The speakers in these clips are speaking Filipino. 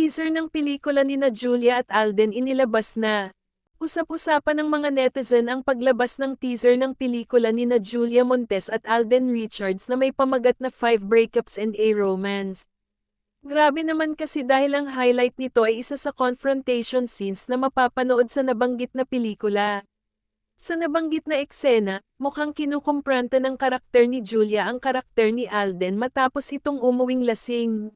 Teaser ng pelikula nina Julia at Alden inilabas na. Usap-usapan ng mga netizen ang paglabas ng teaser ng pelikula nina Julia Montes at Alden Richards na may pamagat na 5 breakups and a romance. Grabe naman kasi dahil ang highlight nito ay isa sa confrontation scenes na mapapanood sa nabanggit na pelikula. Sa nabanggit na eksena, mukhang kinukumpranta ng karakter ni Julia ang karakter ni Alden matapos itong umuwing lasing.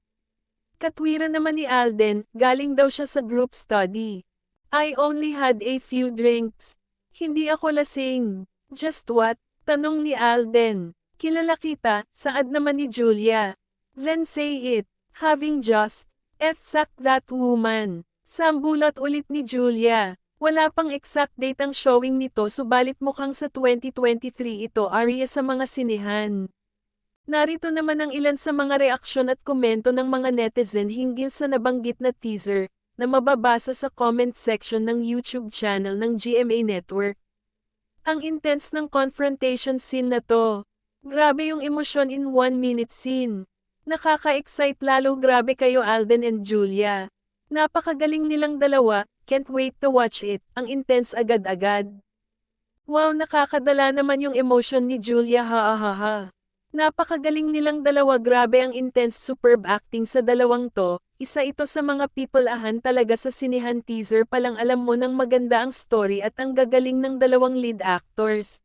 Katwiran naman ni Alden, galing daw siya sa group study. I only had a few drinks. Hindi ako lasing. Just what? Tanong ni Alden. Kilala kita, saad naman ni Julia. Then say it. Having just F-sacked that woman. Sambulat ulit ni Julia. Wala pang exact date ang showing nito subalit mukhang sa 2023 ito area sa mga sinehan. Narito naman ang ilan sa mga reaksyon at komento ng mga netizen hinggil sa nabanggit na teaser, na mababasa sa comment section ng YouTube channel ng GMA Network. Ang intense ng confrontation scene na to. Grabe yung emosyon in 1-minute scene. Nakaka-excite lalo, grabe kayo Alden and Julia. Napakagaling nilang dalawa, can't wait to watch it, ang intense agad-agad. Wow, nakakadala naman yung emotion ni Julia, ha ha ha. Napakagaling nilang dalawa, grabe ang intense superb acting sa dalawang to, isa ito sa mga people-ahan talaga sa sinehan, teaser pa lang alam mo nang maganda ang story at ang gagaling ng dalawang lead actors.